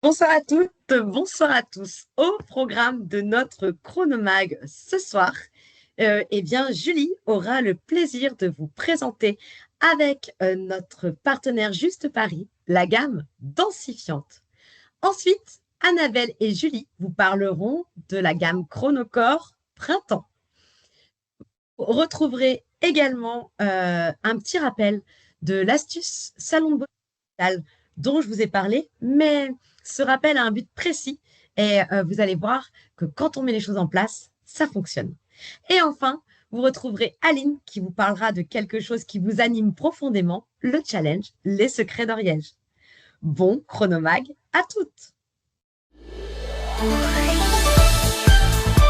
Bonsoir à toutes, bonsoir à tous. Au programme de notre chronomag ce soir, Julie aura le plaisir de vous présenter avec notre partenaire Juste Paris la gamme densifiante. Ensuite, Annabelle et Julie vous parleront de la gamme Chronocore Printemps. Vous retrouverez également un petit rappel de l'astuce Salon de beauté dont je vous ai parlé, mais ce rappel a un but précis et vous allez voir que quand on met les choses en place, ça fonctionne. Et enfin, vous retrouverez Aline qui vous parlera de quelque chose qui vous anime profondément, le challenge, les secrets d'Oriège. Bon chronomag à toutes.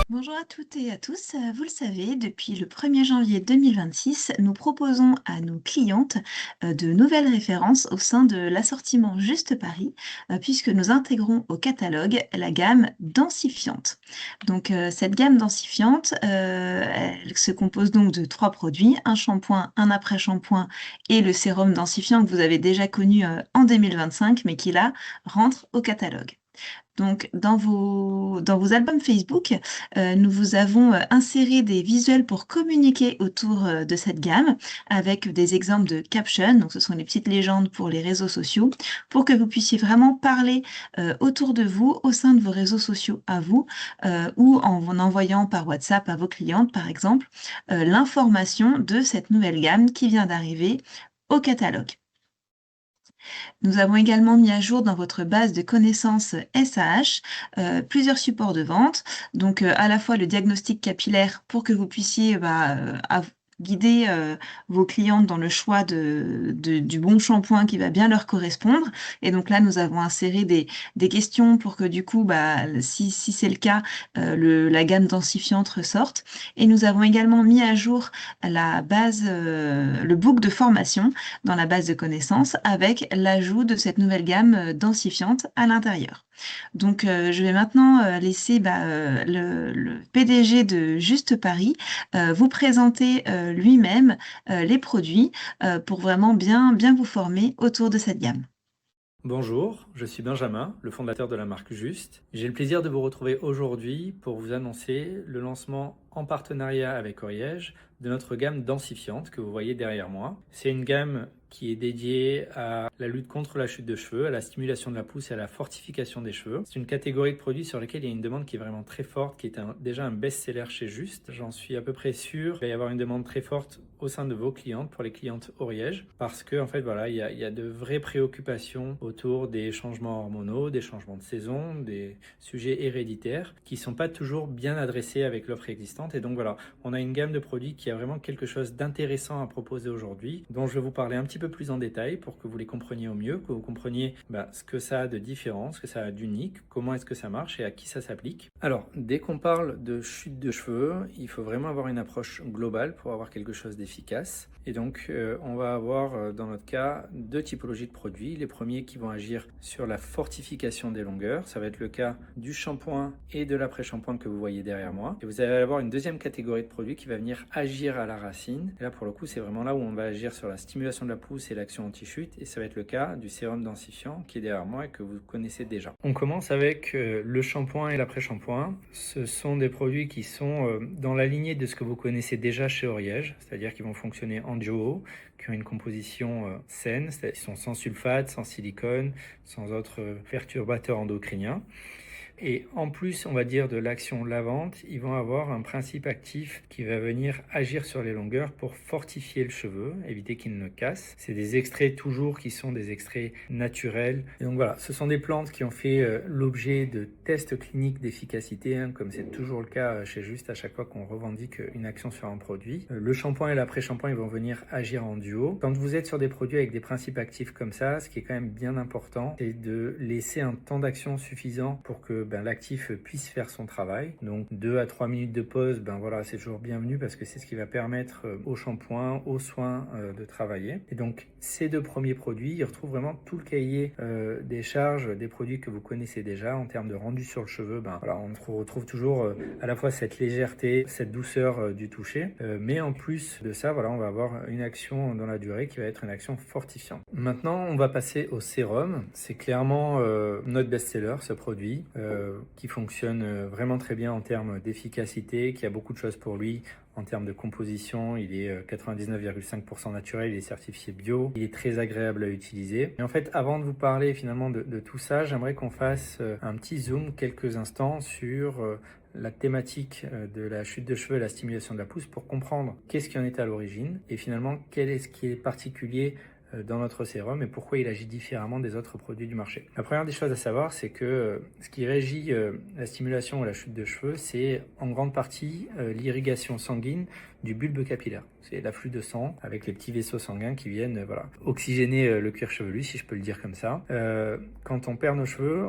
Bonjour à toutes et à tous. Vous le savez, depuis le 1er janvier 2026, nous proposons à nos clientes de nouvelles références au sein de l'assortiment Juste Paris, puisque nous intégrons au catalogue la gamme densifiante. Donc, cette gamme densifiante, elle se compose donc de 3 produits, un shampoing, un après-shampoing et le sérum densifiant que vous avez déjà connu en 2025, mais qui là rentre au catalogue. Donc, dans vos albums Facebook, nous vous avons inséré des visuels pour communiquer autour de cette gamme avec des exemples de captions. Donc, ce sont les petites légendes pour les réseaux sociaux pour que vous puissiez vraiment parler autour de vous au sein de vos réseaux sociaux à vous ou en envoyant par WhatsApp à vos clientes, par exemple, l'information de cette nouvelle gamme qui vient d'arriver au catalogue. Nous avons également mis à jour dans votre base de connaissances SAH plusieurs supports de vente, donc à la fois le diagnostic capillaire pour que vous puissiez guider vos clientes dans le choix du bon shampoing qui va bien leur correspondre. Et donc là, nous avons inséré des questions pour que du coup, si c'est le cas, la gamme densifiante ressorte. Et nous avons également mis à jour la base, le book de formation dans la base de connaissances avec l'ajout de cette nouvelle gamme densifiante à l'intérieur. Donc, je vais maintenant laisser le PDG de Juste Paris vous présenter lui-même les produits pour vraiment bien vous former autour de cette gamme. Bonjour, je suis Benjamin, le fondateur de la marque Juste. J'ai le plaisir de vous retrouver aujourd'hui pour vous annoncer le lancement en partenariat avec Oriège de notre gamme densifiante que vous voyez derrière moi. C'est une gamme qui est dédiée à la lutte contre la chute de cheveux, à la stimulation de la pousse et à la fortification des cheveux. C'est une catégorie de produits sur lesquels il y a une demande qui est vraiment très forte, qui est déjà un best-seller chez Juste. J'en suis à peu près sûr. Il va y avoir une demande très forte au sein de vos clientes, pour les clientes Oriège, parce que en fait voilà, il y a de vraies préoccupations autour des changements hormonaux, des changements de saison, des sujets héréditaires qui sont pas toujours bien adressés avec l'offre existante. Et donc voilà, on a une gamme de produits qui a vraiment quelque chose d'intéressant à proposer aujourd'hui, dont je vais vous parler un petit peu plus en détail pour que vous les compreniez au mieux, que vous compreniez ce que ça a de différent, ce que ça a d'unique, comment est-ce que ça marche et à qui ça s'applique. Alors, dès qu'on parle de chute de cheveux, il faut vraiment avoir une approche globale pour avoir quelque chose d'efficace. Et donc, on va avoir dans notre cas 2 typologies de produits. Les premiers qui vont agir sur la fortification des longueurs. Ça va être le cas du shampoing et de l'après-shampoing que vous voyez derrière moi. Et vous allez avoir une deuxième catégorie de produits qui va venir agir à la racine. Et là, pour le coup, c'est vraiment là où on va agir sur la stimulation de la pousse et l'action anti-chute. Et ça va être le cas du sérum densifiant qui est derrière moi et que vous connaissez déjà. On commence avec le shampoing et l'après-shampoing. Ce sont des produits qui sont dans la lignée de ce que vous connaissez déjà chez Oriège, c'est-à-dire qu'ils vont fonctionner en duo, qui ont une composition saine, c'est-à-dire qu'ils sont sans sulfate, sans silicone, sans autres perturbateurs endocriniens. Et en plus, on va dire, de l'action lavante, ils vont avoir un principe actif qui va venir agir sur les longueurs pour fortifier le cheveu, éviter qu'il ne casse. C'est des extraits toujours qui sont des extraits naturels. Et donc voilà, ce sont des plantes qui ont fait l'objet de tests cliniques d'efficacité, comme c'est toujours le cas chez Juste à chaque fois qu'on revendique une action sur un produit. Le shampoing et l'après-shampoing, ils vont venir agir en duo. Quand vous êtes sur des produits avec des principes actifs comme ça, ce qui est quand même bien important, c'est de laisser un temps d'action suffisant pour que l'actif puisse faire son travail. Donc 2 à 3 minutes de pause, voilà, c'est toujours bienvenu parce que c'est ce qui va permettre au shampoing, aux soins de travailler. Et donc ces 2 premiers produits, ils retrouvent vraiment tout le cahier des charges des produits que vous connaissez déjà en termes de rendu sur le cheveu. Voilà, on retrouve toujours à la fois cette légèreté, cette douceur du toucher, mais en plus de ça, voilà, on va avoir une action dans la durée qui va être une action fortifiante. Maintenant, on va passer au sérum. C'est clairement notre best-seller, ce produit, qui fonctionne vraiment très bien en termes d'efficacité, qui a beaucoup de choses pour lui. En termes de composition, il est 99,5% naturel, il est certifié bio, il est très agréable à utiliser. Et en fait, avant de vous parler finalement de tout ça, j'aimerais qu'on fasse un petit zoom quelques instants sur la thématique de la chute de cheveux et la stimulation de la pousse pour comprendre qu'est-ce qui en est à l'origine et finalement quel est ce qui est particulier dans notre sérum et pourquoi il agit différemment des autres produits du marché. La première des choses à savoir, c'est que ce qui régit la stimulation ou la chute de cheveux, c'est en grande partie l'irrigation sanguine du bulbe capillaire. C'est l'afflux de sang avec les petits vaisseaux sanguins qui viennent oxygéner le cuir chevelu, si je peux le dire comme ça. Quand on perd nos cheveux,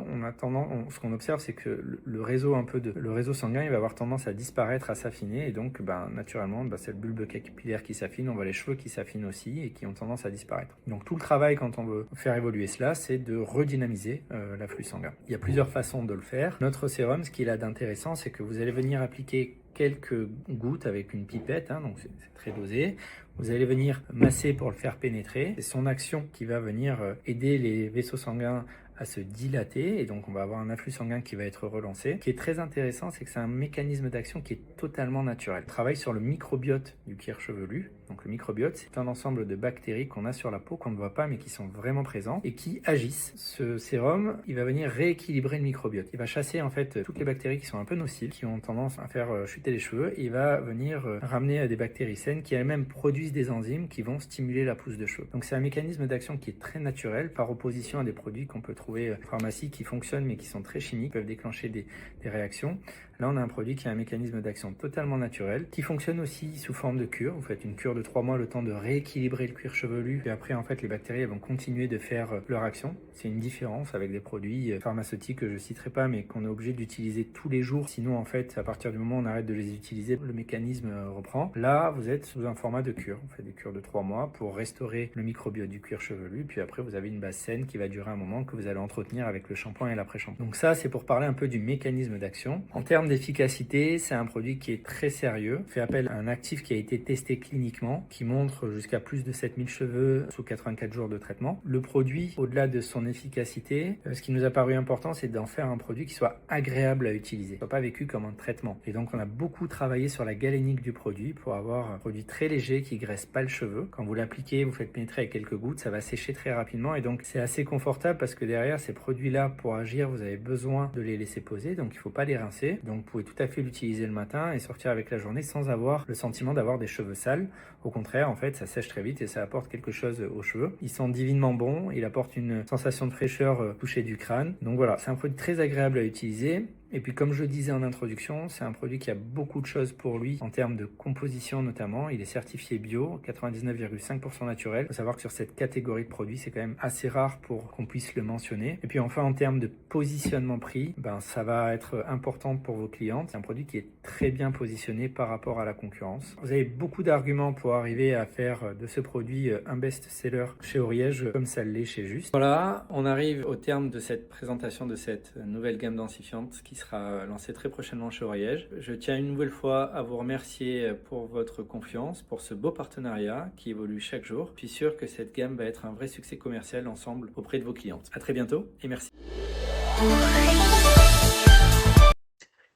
ce qu'on observe, c'est que le réseau sanguin, il va avoir tendance à disparaître, à s'affiner, et donc naturellement, c'est le bulbe capillaire qui s'affine, on voit les cheveux qui s'affinent aussi et qui ont tendance à disparaître. Donc tout le travail, quand on veut faire évoluer cela, c'est de redynamiser l'afflux sanguin. Il y a plusieurs façons de le faire. Notre sérum, ce qu'il a d'intéressant, c'est que vous allez venir appliquer quelques gouttes avec une pipette, donc c'est très dosé. Vous allez venir masser pour le faire pénétrer. C'est son action qui va venir aider les vaisseaux sanguins à se dilater et donc on va avoir un afflux sanguin qui va être relancé. Ce qui est très intéressant, c'est que c'est un mécanisme d'action qui est totalement naturel. Il travaille sur le microbiote du cuir chevelu. Donc le microbiote, c'est un ensemble de bactéries qu'on a sur la peau, qu'on ne voit pas mais qui sont vraiment présents et qui agissent. Ce sérum, il va venir rééquilibrer le microbiote. Il va chasser en fait toutes les bactéries qui sont un peu nocives, qui ont tendance à faire chuter les cheveux, et il va venir ramener des bactéries saines qui elles-mêmes produisent des enzymes qui vont stimuler la pousse de cheveux. Donc c'est un mécanisme d'action qui est très naturel par opposition à des produits qu'on peut trouver en pharmacie qui fonctionnent mais qui sont très chimiques, peuvent déclencher des réactions. Là, on a un produit qui a un mécanisme d'action totalement naturel, qui fonctionne aussi sous forme de cure. Vous faites une cure de 3 mois, le temps de rééquilibrer le cuir chevelu, et après, en fait, les bactéries elles vont continuer de faire leur action. C'est une différence avec des produits pharmaceutiques que je ne citerai pas, mais qu'on est obligé d'utiliser tous les jours. Sinon, en fait, à partir du moment où on arrête de les utiliser, le mécanisme reprend. Là, vous êtes sous un format de cure. Vous faites des cures de 3 mois pour restaurer le microbiote du cuir chevelu, puis après, vous avez une base saine qui va durer un moment que vous allez entretenir avec le shampoing et l'après-shampoing. Donc ça, c'est pour parler un peu du mécanisme d'action. En termes d'efficacité, c'est un produit qui est très sérieux, fait appel à un actif qui a été testé cliniquement, qui montre jusqu'à plus de 7000 cheveux sous 84 jours de traitement. Le produit, au-delà de son efficacité, ce qui nous a paru important, c'est d'en faire un produit qui soit agréable à utiliser, qui soit pas vécu comme un traitement. Et donc, on a beaucoup travaillé sur la galénique du produit pour avoir un produit très léger qui graisse pas le cheveu. Quand vous l'appliquez, vous faites pénétrer avec quelques gouttes, ça va sécher très rapidement, et donc c'est assez confortable parce que derrière ces produits-là, pour agir, vous avez besoin de les laisser poser, donc il faut pas les rincer. Donc vous pouvez tout à fait l'utiliser le matin et sortir avec la journée sans avoir le sentiment d'avoir des cheveux sales. Au contraire, en fait, ça sèche très vite et ça apporte quelque chose aux cheveux. Il sent divinement bon, il apporte une sensation de fraîcheur au toucher du crâne. Donc voilà, c'est un produit très agréable à utiliser. Et puis comme je le disais en introduction, c'est un produit qui a beaucoup de choses pour lui en termes de composition notamment. Il est certifié bio, 99,5% naturel. Il faut savoir que sur cette catégorie de produits, c'est quand même assez rare pour qu'on puisse le mentionner. Et puis enfin, en termes de positionnement prix, ça va être important pour vos clientes. C'est un produit qui est très bien positionné par rapport à la concurrence. Vous avez beaucoup d'arguments pour arriver à faire de ce produit un best-seller chez Oriège, comme ça l'est chez Juste. Voilà, on arrive au terme de cette présentation de cette nouvelle gamme densifiante qui sera lancée très prochainement chez Oriège. Je tiens une nouvelle fois à vous remercier pour votre confiance, pour ce beau partenariat qui évolue chaque jour. Je suis sûr que cette gamme va être un vrai succès commercial ensemble auprès de vos clientes. À très bientôt et merci.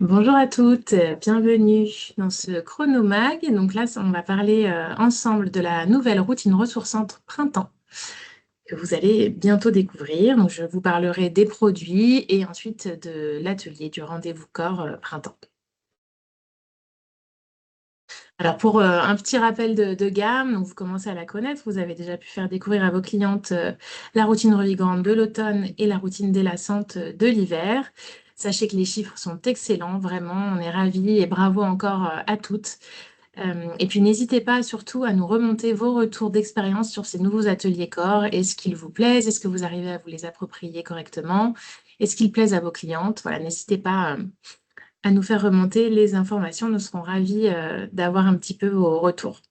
Bonjour à toutes, bienvenue dans ce chronomag. Donc là, on va parler ensemble de la nouvelle routine ressourçante printemps que vous allez bientôt découvrir. Donc je vous parlerai des produits et ensuite de l'atelier du rendez-vous corps printemps. Alors pour un petit rappel de gamme, donc vous commencez à la connaître, vous avez déjà pu faire découvrir à vos clientes la routine revigorante de l'automne et la routine délassante de l'hiver. Sachez que les chiffres sont excellents, vraiment, on est ravis et bravo encore à toutes. Et puis n'hésitez pas surtout à nous remonter vos retours d'expérience sur ces nouveaux ateliers corps. Est-ce qu'ils vous plaisent? Est-ce que vous arrivez à vous les approprier correctement? et ce qu'il plaise à vos clientes. Voilà, n'hésitez pas à nous faire remonter les informations. Nous serons ravis d'avoir un petit peu vos retours.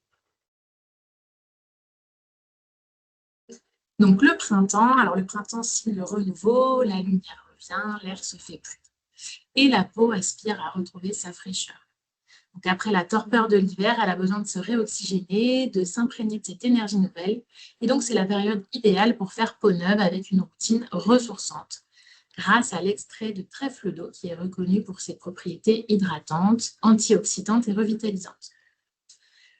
Donc le printemps, alors le printemps signe le renouveau, la lumière revient, l'air se fait plus et la peau aspire à retrouver sa fraîcheur. Donc après la torpeur de l'hiver, elle a besoin de se réoxygéner, de s'imprégner de cette énergie nouvelle. Et donc c'est la période idéale pour faire peau neuve avec une routine ressourçante grâce à l'extrait de trèfle d'eau qui est reconnu pour ses propriétés hydratantes, antioxydantes et revitalisantes.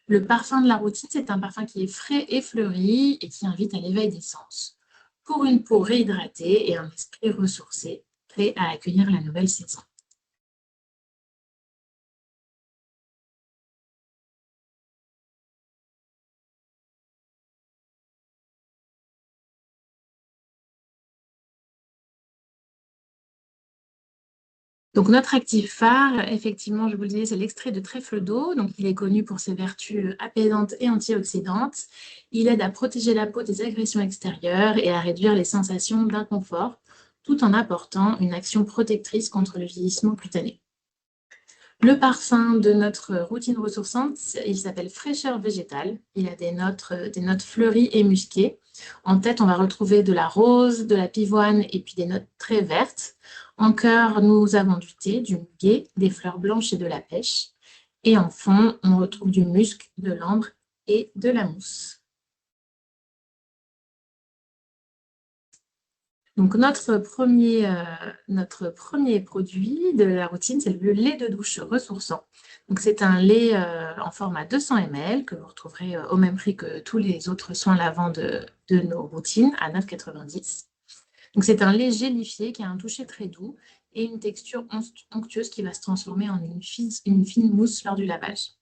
Le parfum de la routine, c'est un parfum qui est frais et fleuri et qui invite à l'éveil des sens pour une peau réhydratée et un esprit ressourcé, prêt à accueillir la nouvelle saison. Donc notre actif phare, effectivement, je vous le disais, c'est l'extrait de trèfle d'eau. Donc il est connu pour ses vertus apaisantes et antioxydantes. Il aide à protéger la peau des agressions extérieures et à réduire les sensations d'inconfort, tout en apportant une action protectrice contre le vieillissement cutané. Le parfum de notre routine ressourçante, il s'appelle Fraîcheur végétale. Il a des notes fleuries et musquées. En tête, on va retrouver de la rose, de la pivoine et puis des notes très vertes. En cœur, nous avons du thé, du muguet, des fleurs blanches et de la pêche. Et en fond, on retrouve du musc, de l'ambre et de la mousse. Donc notre premier produit de la routine, c'est le lait de douche ressourçant. Donc c'est un lait en format 200 ml que vous retrouverez au même prix que tous les autres soins lavants de nos routines à 9,90 €. Donc c'est un lait gélifié qui a un toucher très doux et une texture onctueuse qui va se transformer en une fine mousse lors du lavage.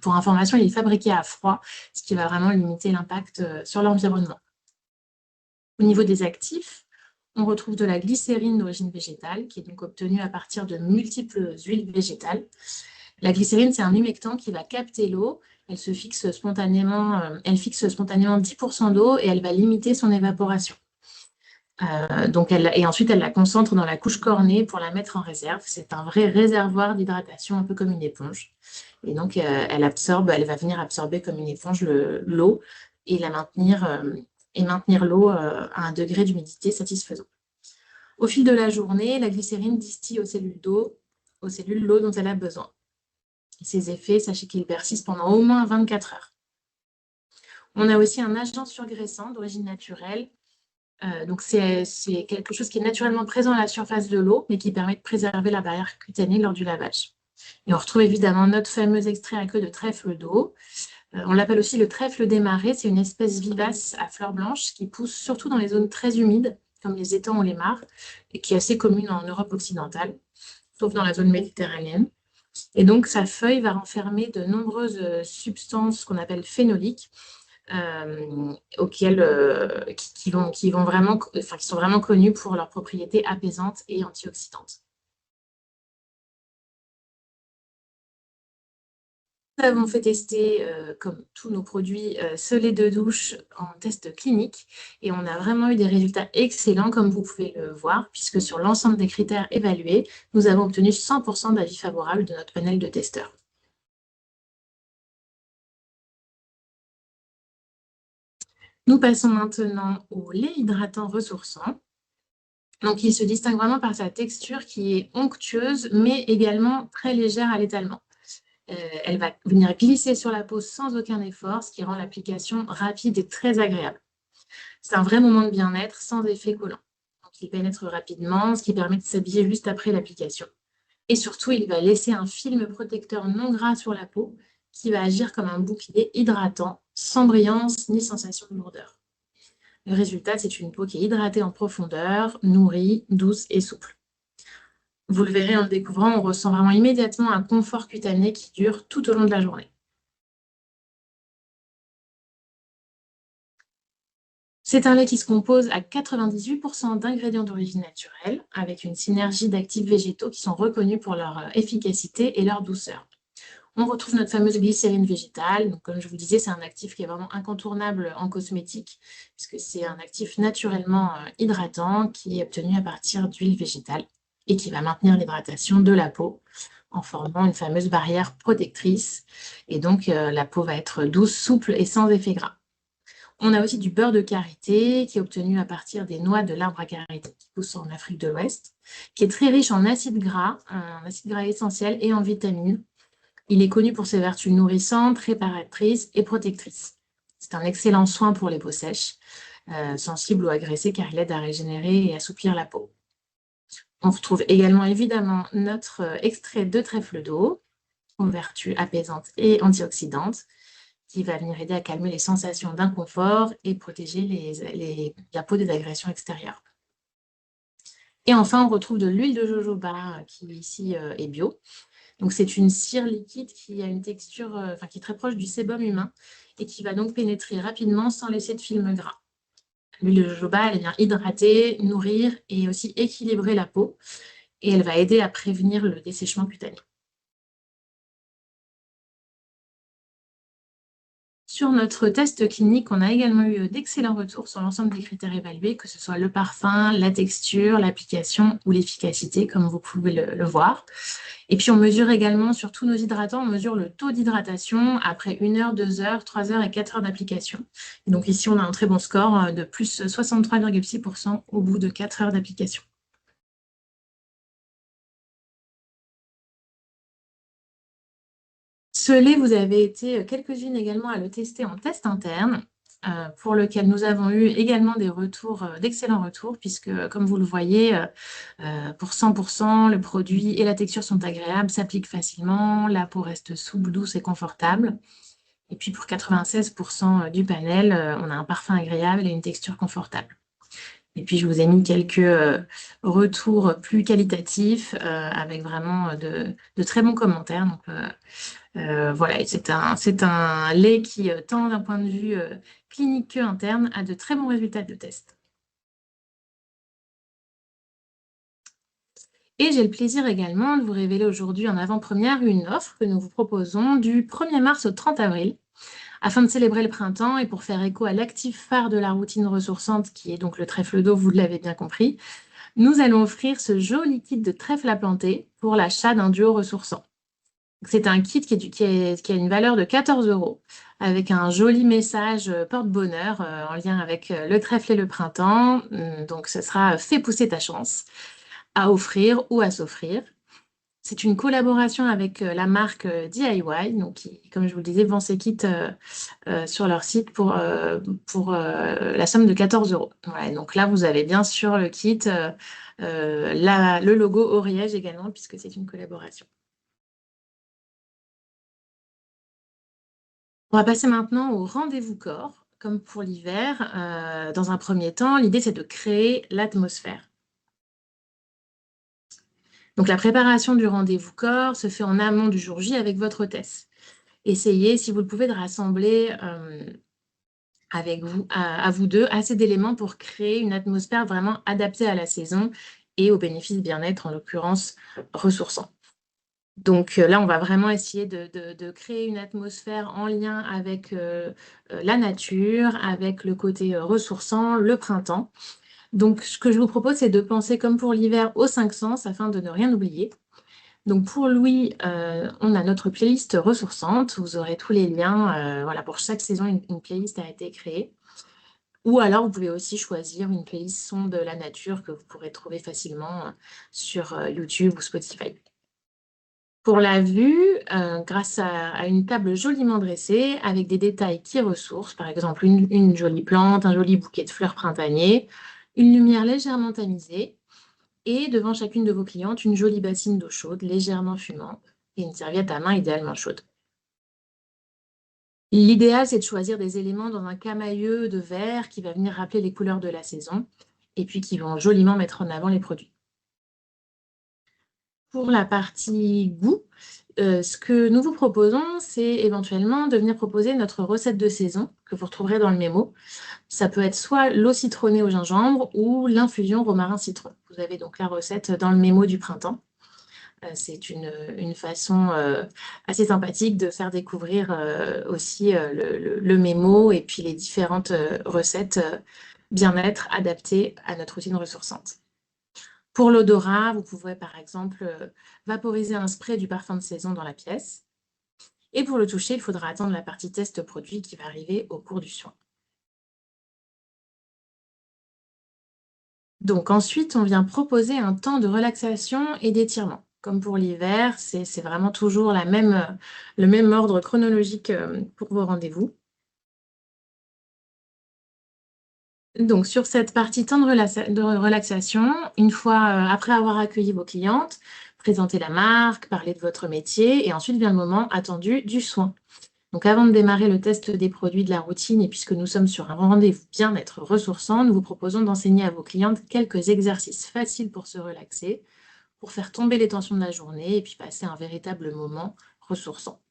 Pour information, il est fabriqué à froid, ce qui va vraiment limiter l'impact sur l'environnement. Au niveau des actifs, on retrouve de la glycérine d'origine végétale, qui est donc obtenue à partir de multiples huiles végétales. La glycérine, c'est un humectant qui va capter l'eau. Elle fixe spontanément 10% d'eau et elle va limiter son évaporation. Et ensuite, elle la concentre dans la couche cornée pour la mettre en réserve. C'est un vrai réservoir d'hydratation, un peu comme une éponge. Et donc, elle va venir absorber comme une éponge l'eau et maintenir l'eau à un degré d'humidité satisfaisant. Au fil de la journée, la glycérine distille aux cellules l'eau dont elle a besoin. Ces effets, sachez qu'ils persistent pendant au moins 24 heures. On a aussi un agent surgraissant d'origine naturelle. Donc, c'est quelque chose qui est naturellement présent à la surface de l'eau, mais qui permet de préserver la barrière cutanée lors du lavage. Et on retrouve évidemment notre fameux extrait à queue de trèfle d'eau. On l'appelle aussi le trèfle des marais. C'est une espèce vivace à fleurs blanches qui pousse surtout dans les zones très humides, comme les étangs ou les mares, et qui est assez commune en Europe occidentale, sauf dans la zone méditerranéenne. Et donc, sa feuille va renfermer de nombreuses substances qu'on appelle phénoliques, qui sont vraiment connues pour leurs propriétés apaisantes et antioxydantes. Nous avons fait tester, comme tous nos produits, ce lait de douche en test clinique et on a vraiment eu des résultats excellents, comme vous pouvez le voir, puisque sur l'ensemble des critères évalués, nous avons obtenu 100% d'avis favorables de notre panel de testeurs. Nous passons maintenant au lait hydratant ressourçant. Donc, il se distingue vraiment par sa texture qui est onctueuse, mais également très légère à l'étalement. Elle va venir glisser sur la peau sans aucun effort, ce qui rend l'application rapide et très agréable. C'est un vrai moment de bien-être sans effet collant. Donc, il pénètre rapidement, ce qui permet de s'habiller juste après l'application. Et surtout, il va laisser un film protecteur non gras sur la peau qui va agir comme un bouclier hydratant, sans brillance ni sensation de lourdeur. Le résultat, c'est une peau qui est hydratée en profondeur, nourrie, douce et souple. Vous le verrez en le découvrant, on ressent vraiment immédiatement un confort cutané qui dure tout au long de la journée. C'est un lait qui se compose à 98% d'ingrédients d'origine naturelle, avec une synergie d'actifs végétaux qui sont reconnus pour leur efficacité et leur douceur. On retrouve notre fameuse glycérine végétale. Donc, comme je vous disais, c'est un actif qui est vraiment incontournable en cosmétique, puisque c'est un actif naturellement hydratant qui est obtenu à partir d'huile végétale et qui va maintenir l'hydratation de la peau en formant une fameuse barrière protectrice. Et donc, la peau va être douce, souple et sans effet gras. On a aussi du beurre de karité qui est obtenu à partir des noix de l'arbre à karité qui pousse en Afrique de l'Ouest, qui est très riche en acides gras essentiels et en vitamines. Il est connu pour ses vertus nourrissantes, réparatrices et protectrices. C'est un excellent soin pour les peaux sèches, sensibles ou agressées, car il aide à régénérer et assouplir la peau. On retrouve également évidemment notre extrait de trèfle d'eau, aux vertus apaisantes et antioxydantes, qui va venir aider à calmer les sensations d'inconfort et protéger la peau des agressions extérieures. Et enfin, on retrouve de l'huile de jojoba qui ici est bio. Donc, c'est une cire liquide qui a une texture qui est très proche du sébum humain et qui va donc pénétrer rapidement sans laisser de film gras. L'huile de jojoba, elle vient hydrater, nourrir et aussi équilibrer la peau et elle va aider à prévenir le dessèchement cutané. Sur notre test clinique, on a également eu d'excellents retours sur l'ensemble des critères évalués, que ce soit le parfum, la texture, l'application ou l'efficacité, comme vous pouvez le voir. Et puis, on mesure également sur tous nos hydratants, on mesure le taux d'hydratation après 1 heure, 2 heures, 3 heures et 4 heures d'application. Donc ici, on a un très bon score de plus 63,6% au bout de 4 heures d'application. Ce lait, vous avez été quelques-unes également à le tester en test interne, pour lequel nous avons eu également des retours, d'excellents retours, puisque comme vous le voyez, pour 100%, le produit et la texture sont agréables, s'appliquent facilement, la peau reste souple, douce et confortable. Et puis pour 96% du panel, on a un parfum agréable et une texture confortable. Et puis, je vous ai mis quelques retours plus qualitatifs avec vraiment de très bons commentaires. Donc, voilà, c'est un lait qui, tant d'un point de vue clinique qu'interne, a de très bons résultats de test. Et j'ai le plaisir également de vous révéler aujourd'hui en avant-première une offre que nous vous proposons du 1er mars au 30 avril. Afin de célébrer le printemps et pour faire écho à l'actif phare de la routine ressourçante, qui est donc le trèfle d'eau, vous l'avez bien compris, nous allons offrir ce joli kit de trèfle à planter pour l'achat d'un duo ressourçant. C'est un kit qui a une valeur de 14 €, avec un joli message porte-bonheur en lien avec le trèfle et le printemps. Donc, ce sera « Fais pousser ta chance » à offrir ou à s'offrir. C'est une collaboration avec la marque DIY, donc qui, comme je vous le disais, vend ses kits sur leur site pour la somme de 14 €. Voilà, donc là, vous avez bien sûr le kit, le logo Oriège également, puisque c'est une collaboration. On va passer maintenant au rendez-vous corps. Comme pour l'hiver, dans un premier temps, l'idée, c'est de créer l'atmosphère. Donc, la préparation du rendez-vous corps se fait en amont du jour J avec votre hôtesse. Essayez, si vous le pouvez, de rassembler avec vous, à vous deux, assez d'éléments pour créer une atmosphère vraiment adaptée à la saison et au bénéfice bien-être, en l'occurrence ressourçant. Donc là, on va vraiment essayer de créer une atmosphère en lien avec la nature, avec le côté ressourçant, le printemps. Donc, ce que je vous propose, c'est de penser comme pour l'hiver aux 5 sens afin de ne rien oublier. Donc, pour Louis, on a notre playlist ressourçante. Vous aurez tous les liens. Voilà, pour chaque saison, une playlist a été créée. Ou alors, vous pouvez aussi choisir une playlist son de la nature que vous pourrez trouver facilement sur YouTube ou Spotify. Pour la vue, grâce à une table joliment dressée avec des détails qui ressourcent, par exemple une jolie plante, un joli bouquet de fleurs printaniers, une lumière légèrement tamisée et devant chacune de vos clientes, une jolie bassine d'eau chaude légèrement fumante et une serviette à main idéalement chaude. L'idéal, c'est de choisir des éléments dans un camailleux de verre qui va venir rappeler les couleurs de la saison et puis qui vont joliment mettre en avant les produits. Pour la partie goût, ce que nous vous proposons, c'est éventuellement de venir proposer notre recette de saison que vous retrouverez dans le mémo. Ça peut être soit l'eau citronnée au gingembre ou l'infusion romarin citron. Vous avez donc la recette dans le mémo du printemps. C'est une façon assez sympathique de faire découvrir aussi le mémo et puis les différentes recettes bien-être adaptées à notre routine ressourçante. Pour l'odorat, vous pouvez par exemple vaporiser un spray du parfum de saison dans la pièce. Et pour le toucher, il faudra attendre la partie test produit qui va arriver au cours du soin. Donc ensuite, on vient proposer un temps de relaxation et d'étirement. Comme pour l'hiver, c'est vraiment toujours le même ordre chronologique pour vos rendez-vous. Donc sur cette partie temps de relaxation, une fois après avoir accueilli vos clientes, présenter la marque, parler de votre métier et ensuite vient le moment attendu du soin. Donc avant de démarrer le test des produits de la routine et puisque nous sommes sur un rendez-vous bien-être ressourçant, nous vous proposons d'enseigner à vos clientes quelques exercices faciles pour se relaxer, pour faire tomber les tensions de la journée et puis passer un véritable moment ressourçant.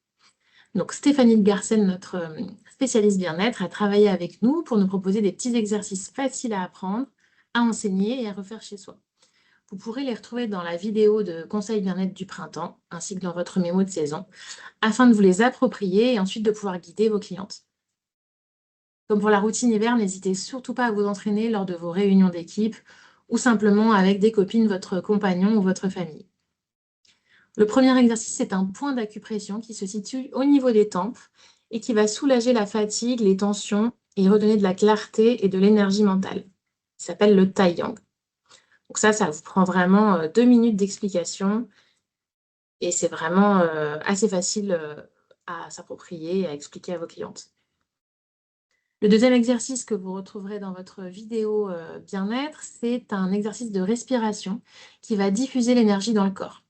Donc Stéphanie de Garcel, notre spécialiste bien-être, a travaillé avec nous pour nous proposer des petits exercices faciles à apprendre, à enseigner et à refaire chez soi. Vous pourrez les retrouver dans la vidéo de conseils bien-être du printemps, ainsi que dans votre mémo de saison, afin de vous les approprier et ensuite de pouvoir guider vos clientes. Comme pour la routine hiver, n'hésitez surtout pas à vous entraîner lors de vos réunions d'équipe ou simplement avec des copines, votre compagnon ou votre famille. Le premier exercice est un point d'acupression qui se situe au niveau des tempes et qui va soulager la fatigue, les tensions et redonner de la clarté et de l'énergie mentale. Il s'appelle le Taiyang. Donc ça vous prend vraiment 2 minutes d'explication et c'est vraiment assez facile à s'approprier et à expliquer à vos clientes. Le deuxième exercice que vous retrouverez dans votre vidéo bien-être, c'est un exercice de respiration qui va diffuser l'énergie dans le corps.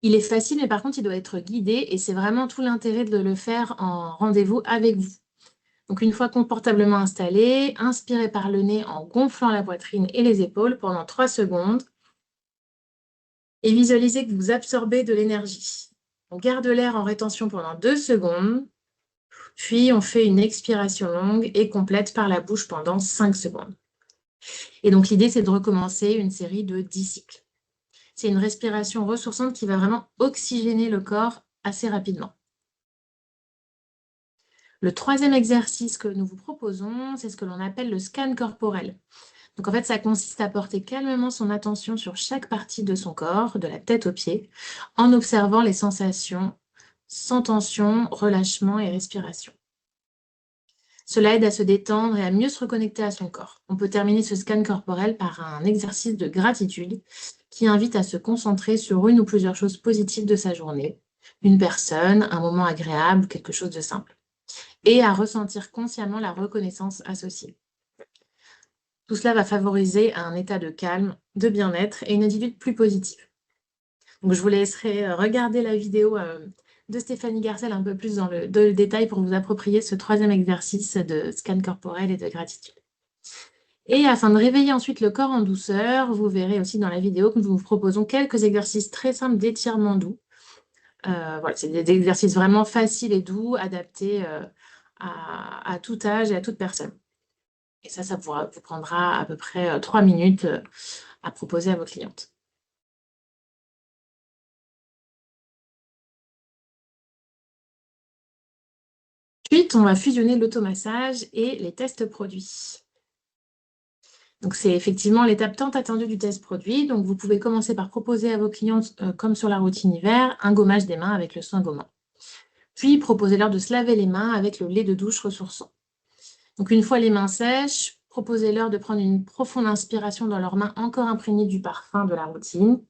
Il est facile, mais par contre, il doit être guidé et c'est vraiment tout l'intérêt de le faire en rendez-vous avec vous. Donc, une fois confortablement installé, inspirez par le nez en gonflant la poitrine et les épaules pendant 3 secondes et visualisez que vous absorbez de l'énergie. On garde l'air en rétention pendant 2 secondes, puis on fait une expiration longue et complète par la bouche pendant 5 secondes. Et donc, l'idée, c'est de recommencer une série de 10 cycles. C'est une respiration ressourçante qui va vraiment oxygéner le corps assez rapidement. Le troisième exercice que nous vous proposons, c'est ce que l'on appelle le scan corporel. Donc en fait, ça consiste à porter calmement son attention sur chaque partie de son corps, de la tête aux pieds, en observant les sensations sans tension, relâchement et respiration. Cela aide à se détendre et à mieux se reconnecter à son corps. On peut terminer ce scan corporel par un exercice de gratitude qui invite à se concentrer sur une ou plusieurs choses positives de sa journée, une personne, un moment agréable, quelque chose de simple, et à ressentir consciemment la reconnaissance associée. Tout cela va favoriser un état de calme, de bien-être et une attitude plus positive. Donc, je vous laisserai regarder la vidéo de Stéphanie Garcel un peu plus dans le détail pour vous approprier ce troisième exercice de scan corporel et de gratitude. Et afin de réveiller ensuite le corps en douceur, vous verrez aussi dans la vidéo que nous vous proposons quelques exercices très simples d'étirement doux. Voilà, c'est des exercices vraiment faciles et doux, adaptés à tout âge et à toute personne. Et ça vous prendra à peu près 3 minutes à proposer à vos clientes. Ensuite, on va fusionner l'automassage et les tests produits. Donc, c'est effectivement l'étape tant attendue du test produit. Donc, vous pouvez commencer par proposer à vos clientes, comme sur la routine hiver, un gommage des mains avec le soin gommant. Puis, proposez-leur de se laver les mains avec le lait de douche ressourçant. Donc, une fois les mains sèches, proposez-leur de prendre une profonde inspiration dans leurs mains encore imprégnées du parfum de la routine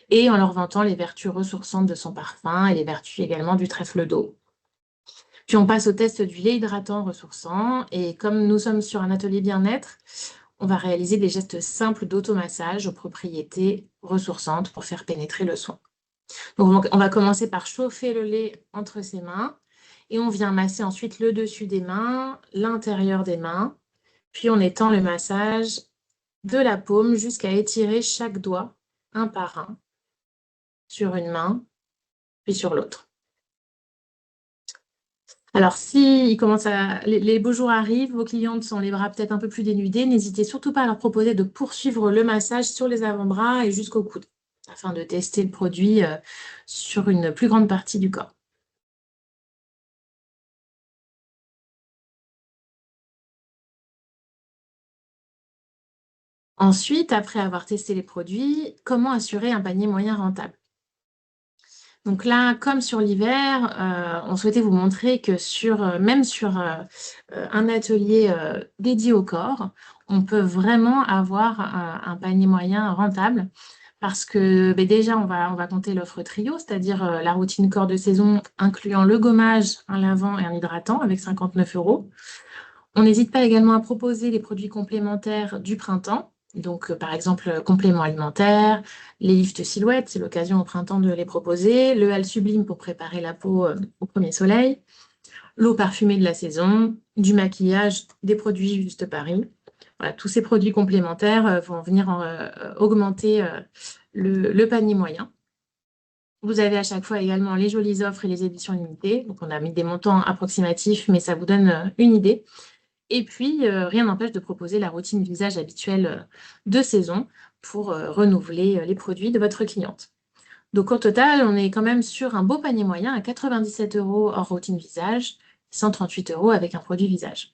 et en leur vantant les vertus ressourçantes de son parfum et les vertus également du trèfle d'eau. Puis on passe au test du lait hydratant ressourçant et comme nous sommes sur un atelier bien-être, on va réaliser des gestes simples d'automassage aux propriétés ressourçantes pour faire pénétrer le soin. Donc on va commencer par chauffer le lait entre ses mains et on vient masser ensuite le dessus des mains, l'intérieur des mains, puis on étend le massage de la paume jusqu'à étirer chaque doigt un par un sur une main, puis sur l'autre. Alors, si les beaux jours arrivent, vos clientes sont les bras peut-être un peu plus dénudés, n'hésitez surtout pas à leur proposer de poursuivre le massage sur les avant-bras et jusqu'au coude. afin de tester le produit sur une plus grande partie du corps. Ensuite, après avoir testé les produits, comment assurer un panier moyen rentable? Donc là, comme sur l'hiver, on souhaitait vous montrer que même sur un atelier dédié au corps, on peut vraiment avoir un panier moyen rentable parce que déjà, on va compter l'offre trio, c'est-à-dire la routine corps de saison incluant le gommage, un lavant et un hydratant avec 59 euros. On n'hésite pas également à proposer les produits complémentaires du printemps. Donc, par exemple, compléments alimentaires, les lifts silhouettes, c'est l'occasion au printemps de les proposer, le hal sublime pour préparer la peau au premier soleil, l'eau parfumée de la saison, du maquillage, des produits Juste Paris. Voilà, tous ces produits complémentaires vont venir augmenter le panier moyen. Vous avez à chaque fois également les jolies offres et les éditions limitées. Donc, on a mis des montants approximatifs, mais ça vous donne une idée. Et puis, rien n'empêche de proposer la routine visage habituelle de saison pour renouveler les produits de votre cliente. Donc, au total, on est quand même sur un beau panier moyen à 97 euros hors routine visage, 138 euros avec un produit visage.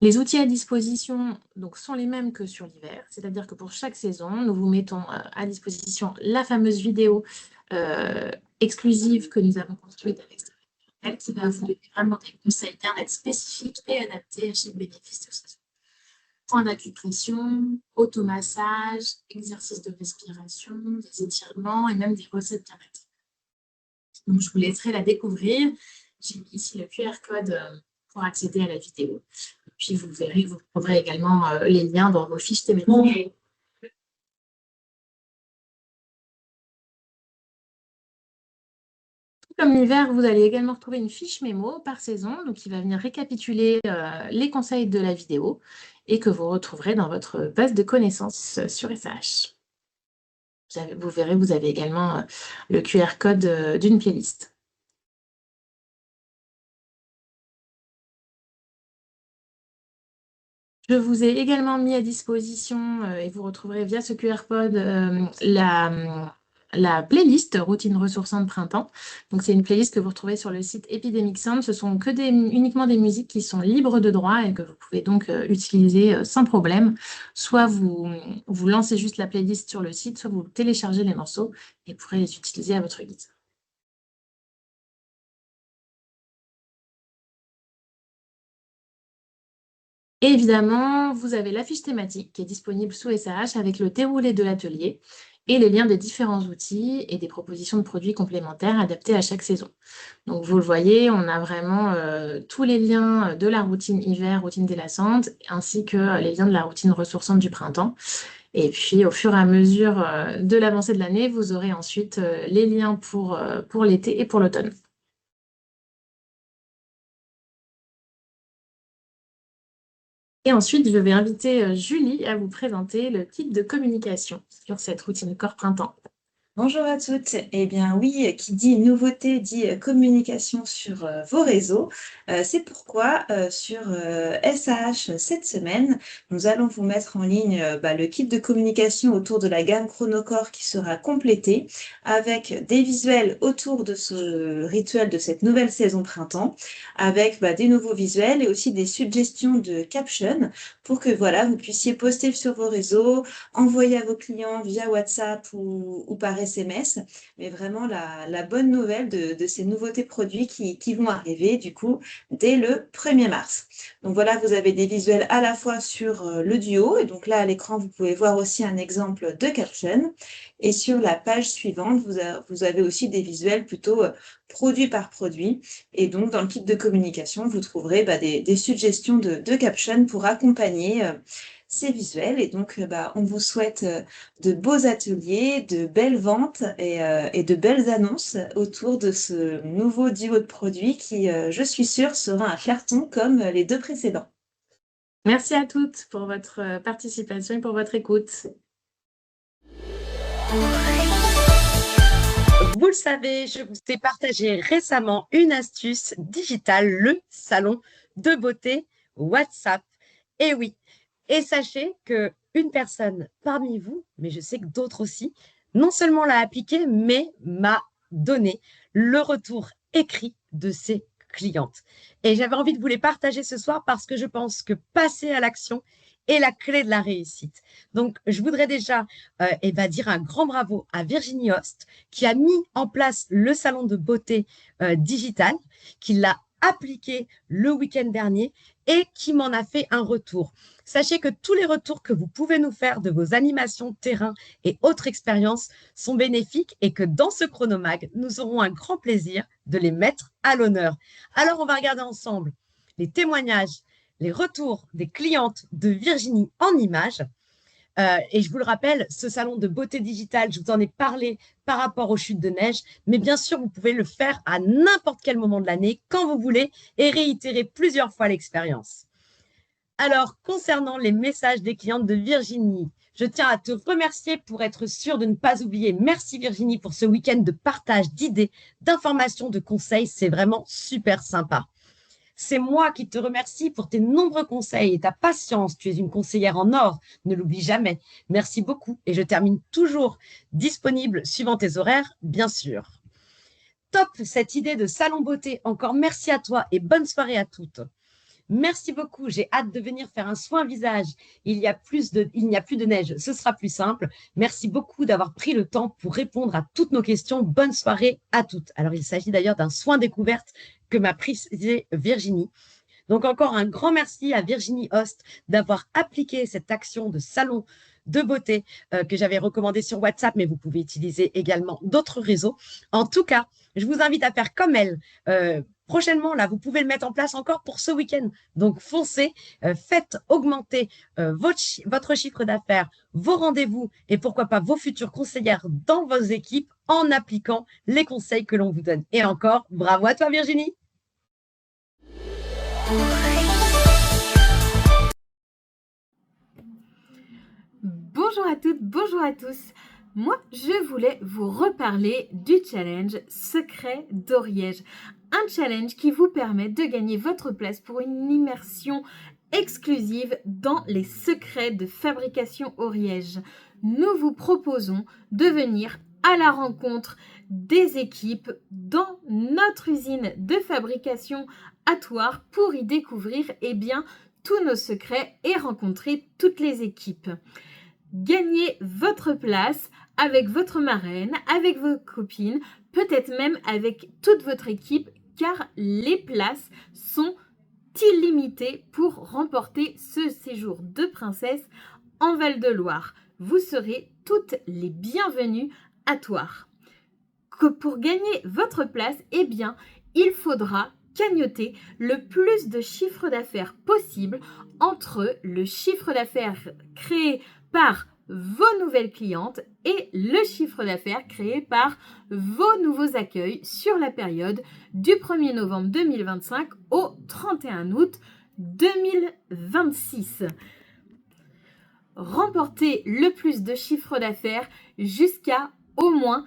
Les outils à disposition donc, sont les mêmes que sur l'hiver, c'est-à-dire que pour chaque saison, nous vous mettons à disposition la fameuse vidéo exclusive que nous avons construite avec elle qui va vous donner vraiment des conseils bien-être spécifiques et adaptés à chaque bénéfice de saison. Point d'acupression, automassage, exercices de respiration, des étirements et même des recettes bien-être. Donc, je vous laisserai la découvrir. J'ai mis ici le QR code pour accéder à la vidéo. Puis, vous verrez, vous trouverez également les liens dans vos fiches thématiques. Comme l'hiver, vous allez également retrouver une fiche mémo par saison, donc qui va venir récapituler les conseils de la vidéo et que vous retrouverez dans votre base de connaissances sur SAH. Vous verrez, vous avez également le QR code d'une playlist. Je vous ai également mis à disposition, et vous retrouverez via ce QR code, la playlist Routine ressourçante printemps. Donc, c'est une playlist que vous retrouvez sur le site Epidemic Sound. Ce sont uniquement des musiques qui sont libres de droit et que vous pouvez donc utiliser sans problème. Soit vous lancez juste la playlist sur le site, soit vous téléchargez les morceaux et pourrez les utiliser à votre guise. Et évidemment, vous avez la fiche thématique qui est disponible sous SAH avec le déroulé de l'atelier et les liens des différents outils et des propositions de produits complémentaires adaptés à chaque saison. Donc, vous le voyez, on a vraiment tous les liens de la routine hiver, routine délassante, ainsi que les liens de la routine ressourçante du printemps. Et puis, au fur et à mesure de l'avancée de l'année, vous aurez ensuite les liens pour l'été et pour l'automne. Et ensuite, je vais inviter Julie à vous présenter le type de communication sur cette routine corps printemps. Bonjour à toutes. Eh bien oui, qui dit nouveauté dit communication sur vos réseaux. C'est pourquoi sur SAH cette semaine, nous allons vous mettre en ligne le kit de communication autour de la gamme Chronocore qui sera complété avec des visuels autour de ce rituel de cette nouvelle saison printemps, avec des nouveaux visuels et aussi des suggestions de captions pour que voilà, vous puissiez poster sur vos réseaux, envoyer à vos clients via WhatsApp ou par SMS, mais vraiment la bonne nouvelle de ces nouveautés produits qui vont arriver du coup dès le 1er mars. Donc voilà, vous avez des visuels à la fois sur le duo, et donc là à l'écran vous pouvez voir aussi un exemple de caption, et sur la page suivante vous avez aussi des visuels plutôt produit par produit, et donc dans le kit de communication vous trouverez des suggestions de caption pour accompagner ces visuels. Et donc, on vous souhaite de beaux ateliers, de belles ventes et de belles annonces autour de ce nouveau duo de produits qui, je suis sûre, sera un carton comme les deux précédents. Merci à toutes pour votre participation et pour votre écoute. Vous le savez, je vous ai partagé récemment une astuce digitale, le salon de beauté WhatsApp. Et oui, et sachez que une personne parmi vous, mais je sais que d'autres aussi, non seulement l'a appliqué, mais m'a donné le retour écrit de ses clientes. Et j'avais envie de vous les partager ce soir parce que je pense que passer à l'action est la clé de la réussite. Donc, je voudrais déjà dire un grand bravo à Virginie Host qui a mis en place le salon de beauté digital, qui l'a appliqué le week-end dernier et qui m'en a fait un retour. Sachez que tous les retours que vous pouvez nous faire de vos animations terrain et autres expériences sont bénéfiques et que dans ce chronomag, nous aurons un grand plaisir de les mettre à l'honneur. Alors, on va regarder ensemble les témoignages, les retours des clientes de Virginie en images. Et je vous le rappelle, ce salon de beauté digitale, je vous en ai parlé par rapport aux chutes de neige, mais bien sûr, vous pouvez le faire à n'importe quel moment de l'année, quand vous voulez, et réitérer plusieurs fois l'expérience. Alors, concernant les messages des clientes de Virginie, je tiens à te remercier pour être sûre de ne pas oublier. Merci Virginie pour ce week-end de partage d'idées, d'informations, de conseils. C'est vraiment super sympa. C'est moi qui te remercie pour tes nombreux conseils et ta patience. Tu es une conseillère en or, ne l'oublie jamais. Merci beaucoup et je termine toujours disponible suivant tes horaires, bien sûr. Top cette idée de salon beauté. Encore merci à toi et bonne soirée à toutes. Merci beaucoup, j'ai hâte de venir faire un soin visage. Il n'y a plus de neige, ce sera plus simple. Merci beaucoup d'avoir pris le temps pour répondre à toutes nos questions. Bonne soirée à toutes. Alors, il s'agit d'ailleurs d'un soin découverte que m'a précisé Virginie. Donc, encore un grand merci à Virginie Host d'avoir appliqué cette action de salon de beauté que j'avais recommandé sur WhatsApp, mais vous pouvez utiliser également d'autres réseaux. En tout cas, je vous invite à faire comme elle. Prochainement, là, vous pouvez le mettre en place encore pour ce week-end. Donc, foncez, faites augmenter votre chiffre d'affaires, vos rendez-vous et pourquoi pas vos futures conseillères dans vos équipes en appliquant les conseils que l'on vous donne. Et encore, bravo à toi, Virginie. Bonjour à toutes, bonjour à tous. Moi, je voulais vous reparler du challenge Secret d'Oriège. Un challenge qui vous permet de gagner votre place pour une immersion exclusive dans les secrets de fabrication Oriège. Nous vous proposons de venir à la rencontre des équipes dans notre usine de fabrication à Thouars pour y découvrir tous nos secrets et rencontrer toutes les équipes. Gagnez votre place avec votre marraine, avec vos copines, peut-être même avec toute votre équipe, car les places sont illimitées pour remporter ce séjour de princesse en Val-de-Loire. Vous serez toutes les bienvenues à Thouars. Pour gagner votre place, il faudra cagnotter le plus de chiffre d'affaires possible entre le chiffre d'affaires créé par vos nouvelles clientes et le chiffre d'affaires créé par vos nouveaux accueils sur la période du 1er novembre 2025 au 31 août 2026. Remportez le plus de chiffre d'affaires jusqu'à au moins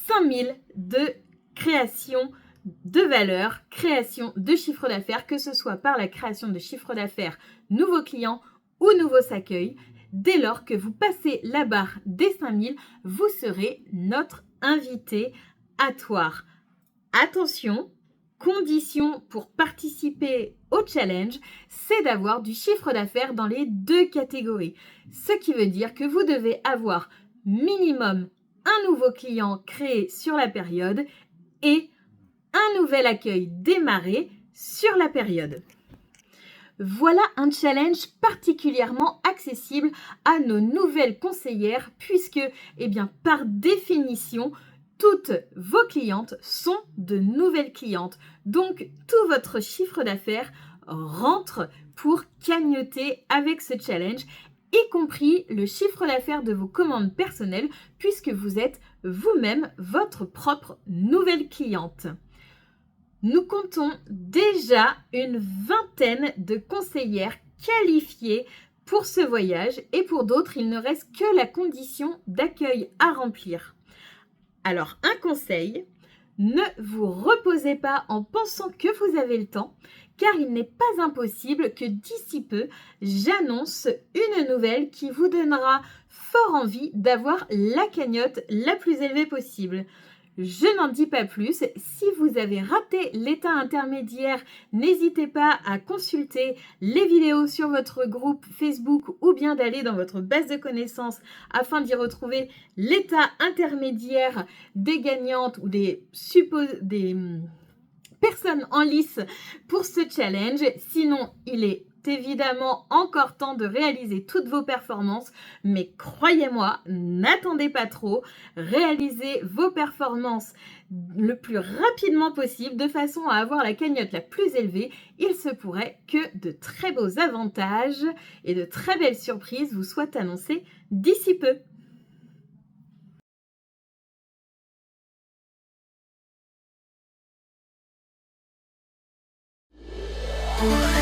5000 de création de valeur, création de chiffre d'affaires, que ce soit par la création de chiffre d'affaires nouveaux clients ou nouveaux accueils. Dès lors que vous passez la barre des 5000, vous serez notre invité à Thouars. Attention, condition pour participer au challenge, c'est d'avoir du chiffre d'affaires dans les deux catégories. Ce qui veut dire que vous devez avoir minimum un nouveau client créé sur la période et un nouvel accueil démarré sur la période. Voilà un challenge particulièrement accessible à nos nouvelles conseillères puisque, par définition, toutes vos clientes sont de nouvelles clientes. Donc, tout votre chiffre d'affaires rentre pour cagnotter avec ce challenge, y compris le chiffre d'affaires de vos commandes personnelles puisque vous êtes vous-même votre propre nouvelle cliente. Nous comptons déjà une vingtaine de conseillères qualifiées pour ce voyage et pour d'autres, il ne reste que la condition d'accueil à remplir. Alors, un conseil, Ne vous reposez pas en pensant que vous avez le temps, car il n'est pas impossible que d'ici peu, j'annonce une nouvelle qui vous donnera fort envie d'avoir la cagnotte la plus élevée possible. Je n'en dis pas plus. Si vous avez raté l'état intermédiaire, n'hésitez pas à consulter les vidéos sur votre groupe Facebook ou bien d'aller dans votre base de connaissances afin d'y retrouver l'état intermédiaire des gagnantes ou des personnes en lice pour ce challenge. Sinon, il est évidemment encore temps de réaliser toutes vos performances, mais croyez-moi, n'attendez pas trop, réalisez vos performances le plus rapidement possible de façon à avoir la cagnotte la plus élevée. Il se pourrait que de très beaux avantages et de très belles surprises vous soient annoncées d'ici peu. Oh.